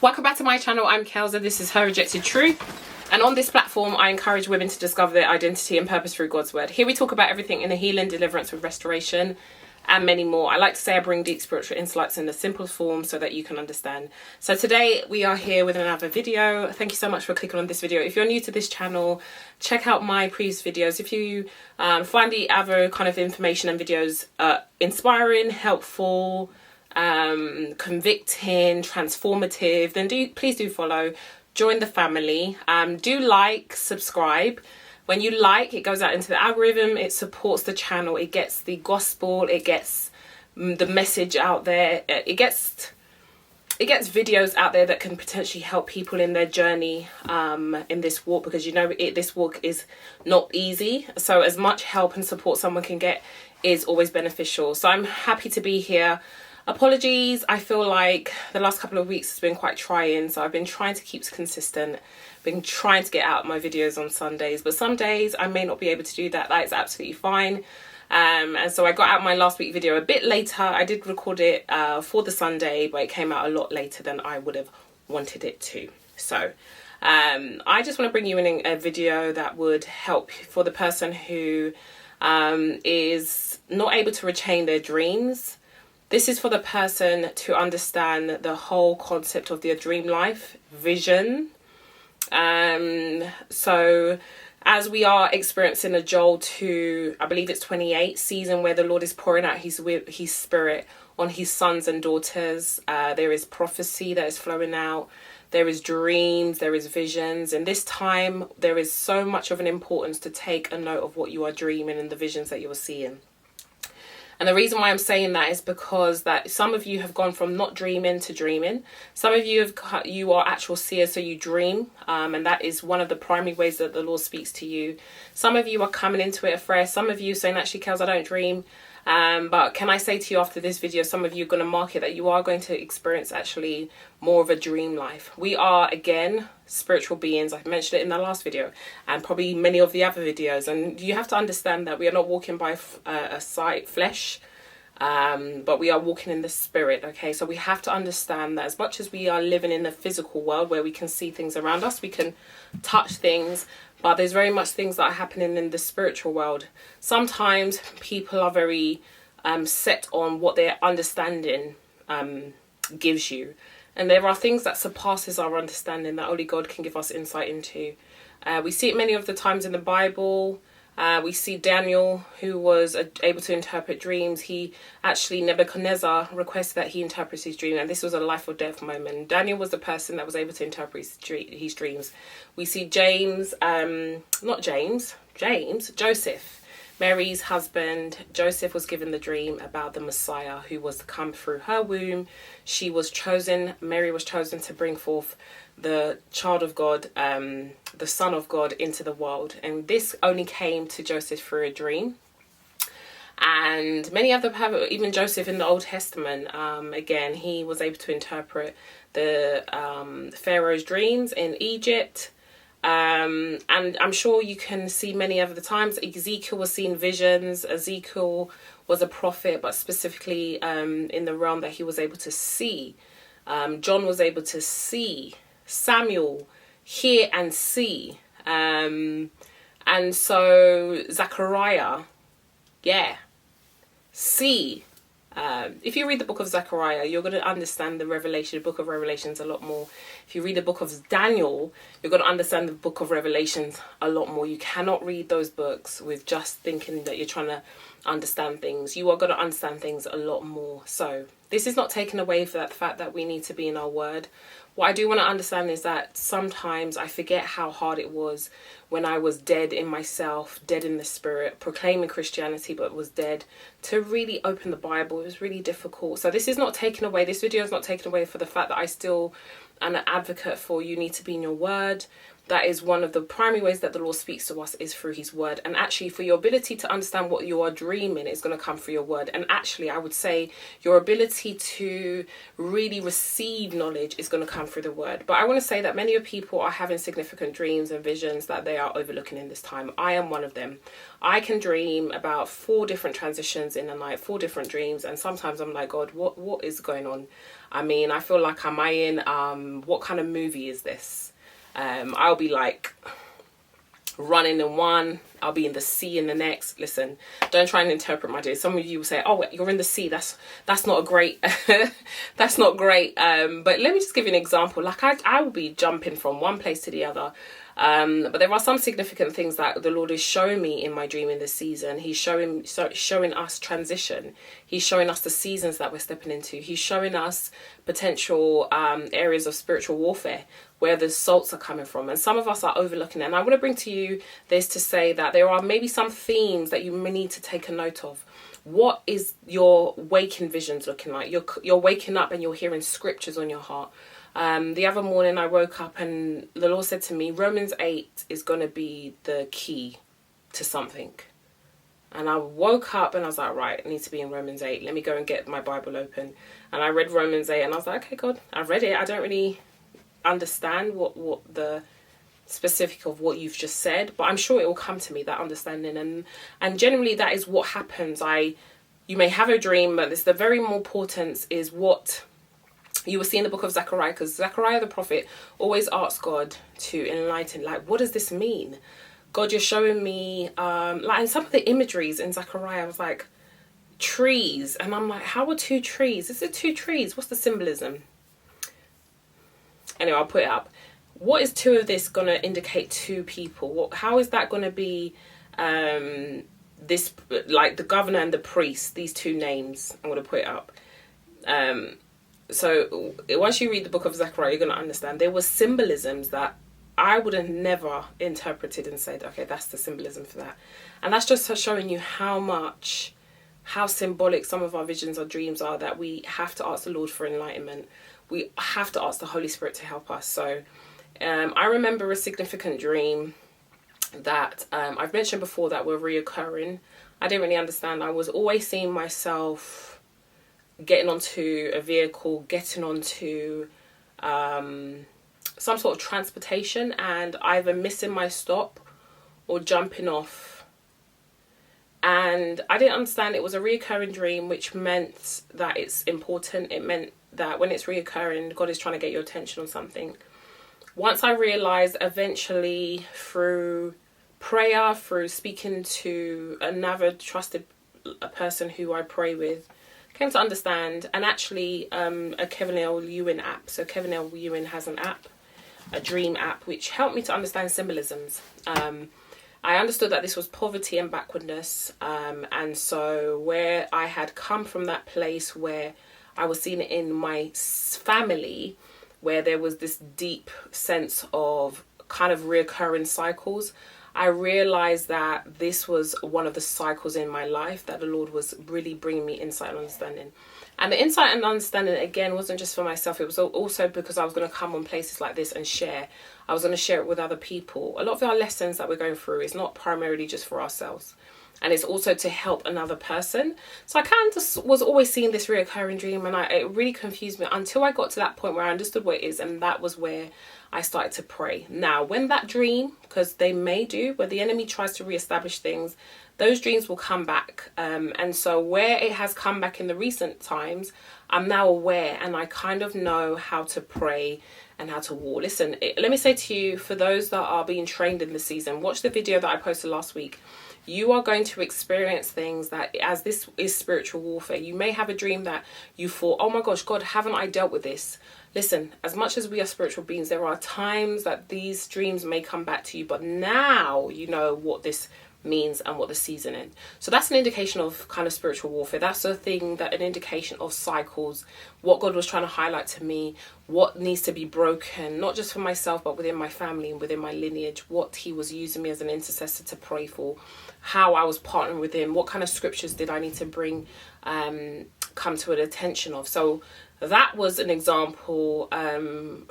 Welcome back to my channel. I'm Kelza. This is Her Rejected Truth. And on this platform, I encourage women to discover their identity and purpose through God's word. Here we talk about everything in the healing, deliverance, and restoration, and many more. I like to say I bring deep spiritual insights in the simplest form so that you can understand. So today we are here with another video. Thank you so much for clicking on this video. If you're new to this channel, check out my previous videos. If you find the other kind of information and videos inspiring, helpful, convicting, transformative, then please do follow, join the family. Do like, subscribe. When you like, it goes out into the algorithm, it supports the channel, it gets the gospel, it gets the message out there, it gets videos out there that can potentially help people in their journey in this walk, because you know this walk is not easy. So as much help and support someone can get is always beneficial. So I'm happy to be here. Apologies, I feel like the last couple of weeks has been quite trying, so I've been trying to keep consistent, been trying to get out my videos on Sundays, but some days I may not be able to do that. That is absolutely fine. And so I got out my last week video a bit later. I did record it for the Sunday, but it came out a lot later than I would have wanted it to. So I just want to bring you in a video that would help for the person who is not able to retain their dreams. This is for the person to understand the whole concept of their dream life, vision. So as we are experiencing a Joel 2, I believe it's 28 season, where the Lord is pouring out his spirit on his sons and daughters. There is prophecy that is flowing out. There is dreams, there is visions. And this time there is so much of an importance to take a note of what you are dreaming and the visions that you are seeing. And the reason why I'm saying that is because that some of you have gone from not dreaming to dreaming. Some of you you are actual seers, so you dream, and that is one of the primary ways that the Lord speaks to you. Some of you are coming into it afresh. Some of you saying, actually, Kels, I don't dream. But can I say to you after this video, some of you are going to mark it that you are going to experience actually more of a dream life. We are, again, spiritual beings. I've mentioned it in the last video and probably many of the other videos. And you have to understand that we are not walking by a sight, flesh, but we are walking in the spirit. Okay, so we have to understand that as much as we are living in the physical world where we can see things around us, we can touch things, but there's very much things that are happening in the spiritual world. Sometimes people are very set on what their understanding gives you. And there are things that surpasses our understanding that only God can give us insight into. We see it many of the times in the Bible. We see Daniel, who was able to interpret dreams. Nebuchadnezzar requested that he interprets his dream, and this was a life or death moment. Daniel was the person that was able to interpret his dreams. We see Joseph, Mary's husband. Joseph was given the dream about the Messiah who was to come through her womb. Mary was chosen to bring forth the child of God, the Son of God, into the world. And this only came to Joseph through a dream. And many other have, even Joseph in the Old Testament, again, he was able to interpret the Pharaoh's dreams in Egypt. And I'm sure you can see many other times. Ezekiel was seeing visions. Ezekiel was a prophet, but specifically in the realm that he was able to see. John was able to see. Samuel, hear and see. And so Zechariah, see. If you read the book of Zechariah, you're going to understand the book of Revelations a lot more. If you read the book of Daniel, you're going to understand the book of Revelations a lot more. You cannot read those books with just thinking that you're trying to understand things. You are going to understand things a lot more. So this is not taken away from the fact that we need to be in our word. What I do want to understand is that sometimes I forget how hard it was when I was dead in myself, dead in the spirit, proclaiming Christianity, but was dead, to really open the Bible. It was really difficult. So this is not taken away. This video is not taken away for the fact that I still am an advocate for you need to be in your word. that is one of the primary ways that the Lord speaks to us, is through his word. And actually, for your ability to understand what you are dreaming is going to come through your word. And actually, I would say your ability to really receive knowledge is going to come through the word. But I want to say that many of people are having significant dreams and visions that they are overlooking in this time. I am one of them. I can dream about 4 different transitions in a night, 4 different dreams. And sometimes I'm like, God, what is going on? I mean, I feel like, am I in, what kind of movie is this? I'll be like running in one, I'll be in the sea in the next. Listen, don't try and interpret my dreams. Some of you will say, oh, you're in the sea, that's not a great that's not great. But let me just give you an example. Like I will be jumping from one place to the other. But there are some significant things that the Lord is showing me in my dream in this season. He's showing us transition. He's showing us the seasons that we're stepping into. He's showing us potential areas of spiritual warfare where the assaults are coming from. And some of us are overlooking it. And I want to bring to you this to say that there are maybe some themes that you may need to take a note of. What is your waking visions looking like? You're waking up and you're hearing scriptures on your heart. The other morning I woke up and the Lord said to me, Romans 8 is going to be the key to something. And I woke up and I was like, right, I need to be in Romans 8. Let me go and get my Bible open. And I read Romans 8 and I was like, okay, God, I've read it. I don't really understand what the specific of what you've just said, but I'm sure it will come to me, that understanding. And generally that is what happens. You may have a dream, but the very more importance is what you will see in the book of Zechariah, because Zechariah the prophet always asks God to enlighten, like, what does this mean? God, you're showing me, like in some of the imageries in Zechariah, I was like, trees. And I'm like, how are 2 trees? Is it 2 trees? What's the symbolism? Anyway, I'll put it up. What is 2 of this going to indicate 2 people? How is that going to be this, like the governor and the priest, these 2 names? I'm going to put it up. So once you read the book of Zechariah, you're going to understand there were symbolisms that I would have never interpreted and said, okay, that's the symbolism for that. And that's just showing you how symbolic some of our visions or dreams are, that we have to ask the Lord for enlightenment. We have to ask the Holy Spirit to help us. So I remember a significant dream that I've mentioned before that were reoccurring. I didn't really understand. I was always seeing myself getting onto a vehicle, getting onto some sort of transportation and either missing my stop or jumping off. And I didn't understand it was a reoccurring dream, which meant that it's important. It meant that when it's reoccurring, God is trying to get your attention on something. Once I realized, eventually through prayer, through speaking to another trusted person who I pray with, came to understand, and actually a Kevin L. Ewing app. So Kevin L. Ewing has an app, a dream app, which helped me to understand symbolisms. I understood that this was poverty and backwardness. And so where I had come from that place where I was seeing it in my family, where there was this deep sense of kind of reoccurring cycles, I realized that this was one of the cycles in my life that the Lord was really bringing me insight and understanding. And the insight and understanding, again, wasn't just for myself. It was also because I was going to come on places like this and share. I was going to share it with other people. A lot of our lessons that we're going through is not primarily just for ourselves. And it's also to help another person. So I kind of just was always seeing this reoccurring dream, and it really confused me until I got to that point where I understood what it is, and that was where I started to pray. Now, when that dream, because they may do, where the enemy tries to reestablish things, those dreams will come back. And so where it has come back in the recent times, I'm now aware, and I kind of know how to pray and how to war. Listen, let me say to you, for those that are being trained in this season, watch the video that I posted last week. You are going to experience things that, as this is spiritual warfare, you may have a dream that you thought, oh my gosh, God, haven't I dealt with this? Listen, as much as we are spiritual beings, there are times that these dreams may come back to you, but now you know what this means and what the season is. So that's an indication of kind of spiritual warfare. That's a thing, that an indication of cycles, what God was trying to highlight to me, what needs to be broken, not just for myself, but within my family and within my lineage, what he was using me as an intercessor to pray for, how I was partnering with him, what kind of scriptures did I need to bring come to an attention of. So that was an example.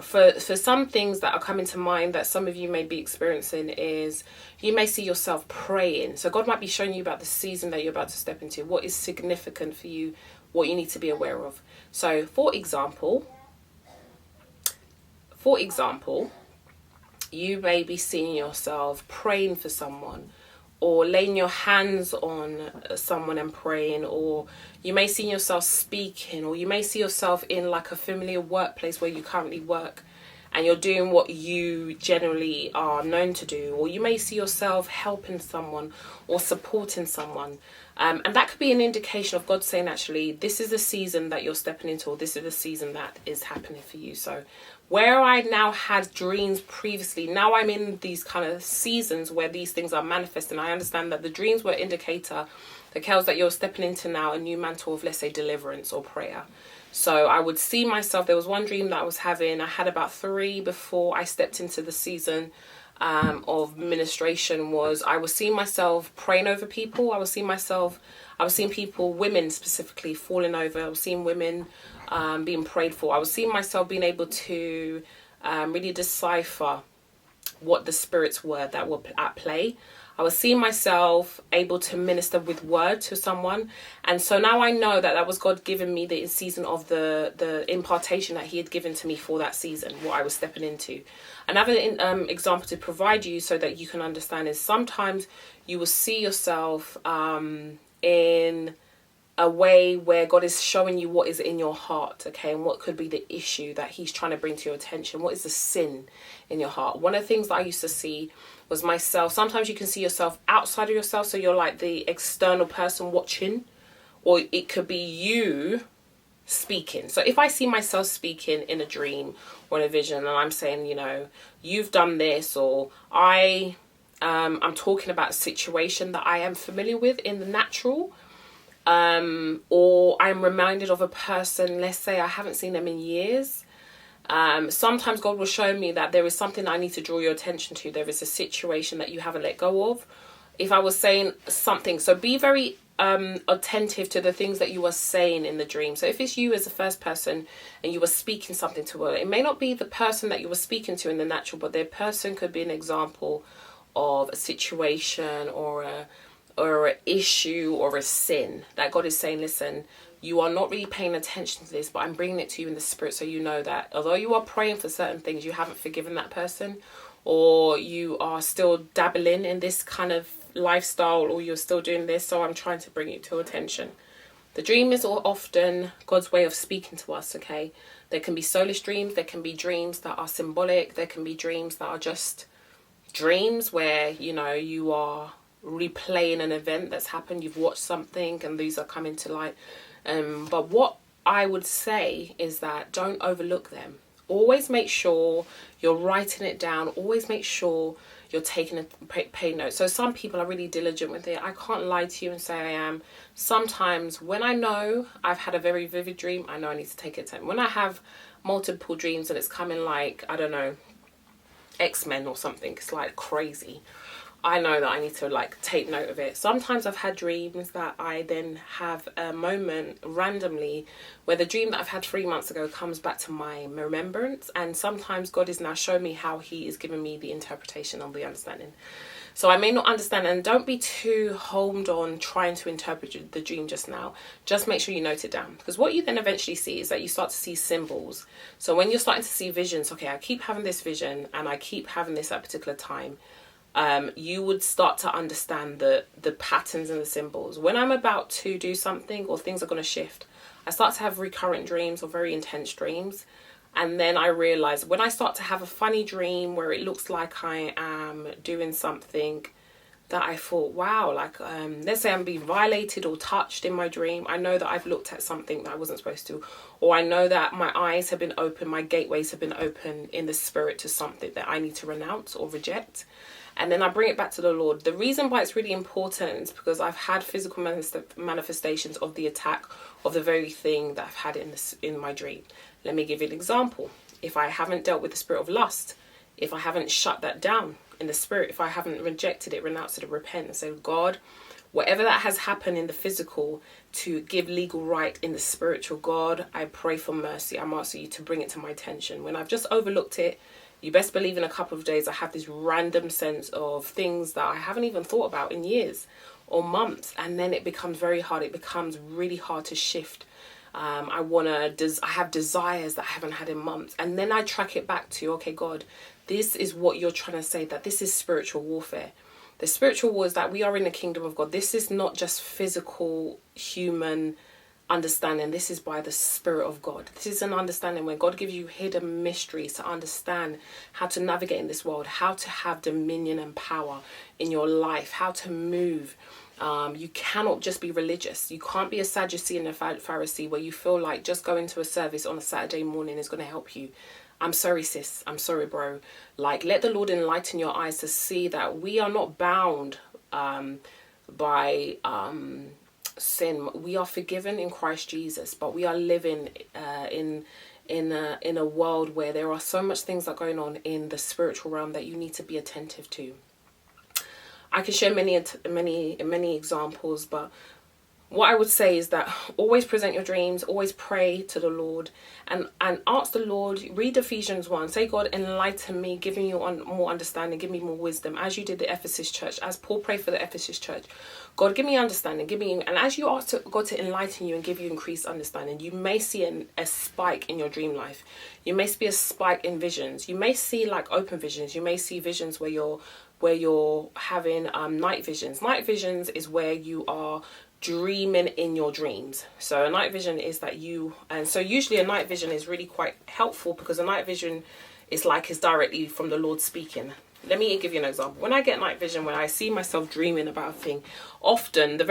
For some things that are coming to mind that some of you may be experiencing is you may see yourself praying. So God might be showing you about the season that you're about to step into, what is significant for you, what you need to be aware of. So for example, you may be seeing yourself praying for someone, or laying your hands on someone and praying, or you may see yourself speaking, or you may see yourself in like a familiar workplace where you currently work and you're doing what you generally are known to do, or you may see yourself helping someone or supporting someone. And that could be an indication of God saying, actually, this is the season that you're stepping into, or this is the season that is happening for you. So where I now had dreams previously, now I'm in these kind of seasons where these things are manifesting. I understand that the dreams were indicator, the Kels, that you're stepping into now a new mantle of, let's say, deliverance or prayer. So I would see myself, there was one dream that I was having, I had about 3 before I stepped into the season of ministration. Was I was seeing myself praying over people. I was seeing people, women specifically, falling over. I was seeing women being prayed for. I was seeing myself being able to really decipher what the spirits were that were at play. I was seeing myself able to minister with word to someone. And so now I know that that was God giving me the season of the impartation that he had given to me for that season, what I was stepping into. Another example to provide you so that you can understand is sometimes you will see yourself in a way where God is showing you what is in your heart, okay, and what could be the issue that he's trying to bring to your attention. What is the sin in your heart? One of the things that I used to see was myself. Sometimes you can see yourself outside of yourself, so you're like the external person watching, or it could be you speaking. So if I see myself speaking in a dream or in a vision, and I'm saying, you know, you've done this, or I'm talking about a situation that I am familiar with in the natural, or I'm reminded of a person, let's say I haven't seen them in years. Sometimes God will show me that there is something I need to draw your attention to. There is a situation that you haven't let go of. If I was saying something, so be very attentive to the things that you are saying in the dream. So if it's you as the first person and you were speaking something to her, it may not be the person that you were speaking to in the natural, but their person could be an example of a situation or an issue or a sin that God is saying, listen, you are not really paying attention to this, but I'm bringing it to you in the spirit, so you know that although you are praying for certain things, you haven't forgiven that person, or you are still dabbling in this kind of lifestyle, or you're still doing this, so I'm trying to bring it to attention. The dream is often God's way of speaking to us, okay? There can be soulish dreams, there can be dreams that are symbolic, there can be dreams that are just dreams where, you know, you are replaying an event that's happened, you've watched something and these are coming to light. But what I would say is that don't overlook them. Always make sure you're writing it down. Always make sure you're taking pay notes. So some people are really diligent with it. I can't lie to you and say I am. Sometimes when I know I've had a very vivid dream, I know I need to take it time. When I have multiple dreams and it's coming like, I don't know, X-Men or something, it's like crazy, I know that I need to like take note of it. Sometimes I've had dreams that I then have a moment randomly where the dream that I've had 3 months ago comes back to my remembrance, and sometimes God is now showing me how he is giving me the interpretation and the understanding. So I may not understand, and don't be too homed on trying to interpret the dream just now. Just make sure you note it down, because what you then eventually see is that you start to see symbols. So when you're starting to see visions, okay, I keep having this vision and I keep having this at a particular time, you would start to understand the patterns and the symbols. When I'm about to do something or things are going to shift, I start to have recurrent dreams or very intense dreams. And then I realize when I start to have a funny dream where it looks like I am doing something that I thought, wow, like, let's say I'm being violated or touched in my dream. I know that I've looked at something that I wasn't supposed to, or I know that my eyes have been open, my gateways have been open in the spirit to something that I need to renounce or reject. And then I bring it back to the Lord. The reason why it's really important is because I've had physical manifestations of the attack of the very thing that I've had in my dream. Let me give you an example. If I haven't dealt with the spirit of lust, if I haven't shut that down in the spirit, if I haven't rejected it, renounced it, and repent and said, God, Whatever that has happened in the physical to give legal right in the spiritual, God, I pray for mercy. I'm asking you to bring it to my attention. When I've just overlooked it, you best believe in a couple of days I have this random sense of things that I haven't even thought about in years or months, and then it becomes very hard. It becomes really hard to shift. I have desires that I haven't had in months, and then I track it back to, okay, God, this is what you're trying to say, that this is spiritual warfare. The spiritual war is that we are in the kingdom of God. This is not just physical, human understanding. This is by the Spirit of God. This is an understanding when God gives you hidden mysteries to understand how to navigate in this world, how to have dominion and power in your life, how to move. You cannot just be religious. You can't be a Sadducee and a Pharisee where you feel like just going to a service on a Saturday morning is going to help you. I'm sorry, sis. I'm sorry, bro. Like, let the Lord enlighten your eyes to see that we are not bound by sin. We are forgiven in Christ Jesus, but we are living in a world where there are so much things that are going on in the spiritual realm that you need to be attentive to. I can share many examples, but what I would say is that always present your dreams, always pray to the Lord, and ask the Lord, read Ephesians 1, say, God, enlighten me, give me more understanding, give me more wisdom, as you did the Ephesus church, as Paul prayed for the Ephesus church. God, give me understanding, and as you ask God to enlighten you and give you increased understanding, you may see a spike in your dream life. You may see a spike in visions. You may see like open visions. You may see visions where you're having night visions. Night visions is where you are dreaming in your dreams. So a night vision is that so usually a night vision is really quite helpful, because a night vision is directly from the Lord speaking. Let me give you an example. When I get night vision, when I see myself dreaming about a thing, often the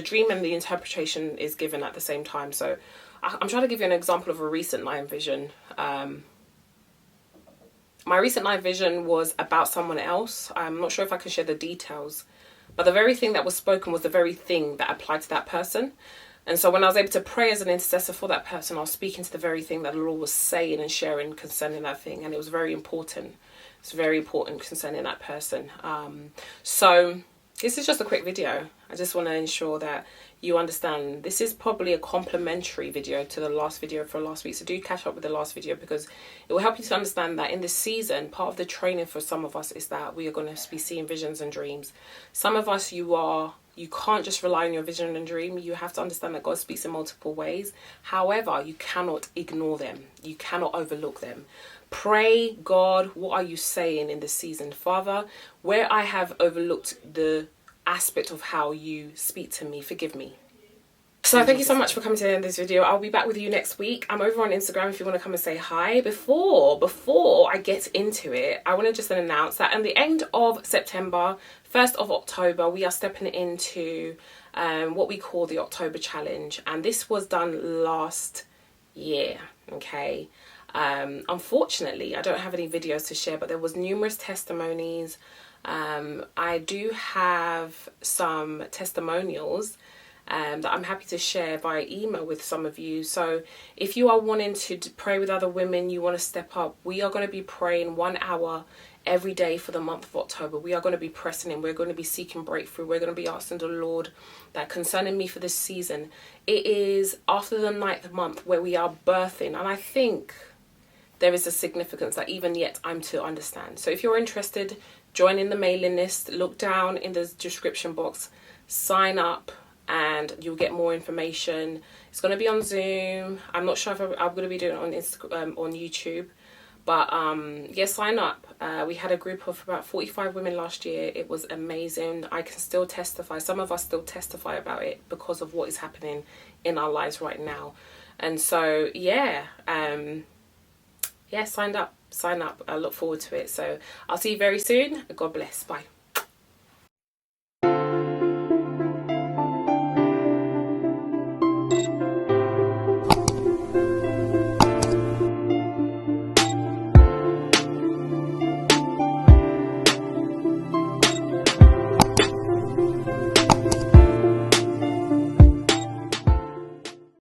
dream and the interpretation is given at the same time. So I'm trying to give you an example of a recent night vision. My recent night vision was about someone else. I'm not sure if I can share the details, but the very thing that was spoken was the very thing that applied to that person. And so when I was able to pray as an intercessor for that person, I was speaking to the very thing that the Lord was saying and sharing concerning that thing. And it was very important. It's very important concerning that person. So this is just a quick video. I just want to ensure that you understand this is probably a complementary video to the last video for last week. So do catch up with the last video, because it will help you to understand that in this season, part of the training for some of us is that we are going to be seeing visions and dreams. Some of us, you can't just rely on your vision and dream. You have to understand that God speaks in multiple ways. However, you cannot ignore them. You cannot overlook them. Pray, God, what are you saying in this season? Father, where I have overlooked the aspect of how you speak to me, forgive me. So thank you so much for coming to the end of this video. I'll be back with you next week. I'm over on Instagram if you want to come and say hi. Before I get into it, I want to just announce that at the end of September, 1st of October, we are stepping into what we call the October Challenge. And this was done last year, okay? Unfortunately, I don't have any videos to share, but there was numerous testimonies. I do have some testimonials that I'm happy to share via email with some of you. So if you are wanting to pray with other women, you want to step up, we are going to be praying 1 hour every day for the month of October. We are going to be pressing in. We're going to be seeking breakthrough. We're going to be asking the Lord that concerning me for this season. It is after the 9th month where we are birthing, and I think there is a significance that even yet I'm to understand. So if you're interested, join in the mailing list, look down in the description box, sign up, and you'll get more information. It's going to be on Zoom. I'm not sure if I'm going to be doing it on Instagram, on YouTube, but yeah, sign up. We had a group of about 45 women last year. It was amazing. I can still testify. Some of us still testify about it because of what is happening in our lives right now. And so yeah, sign up. I look forward to it. So I'll see you very soon. God bless. Bye.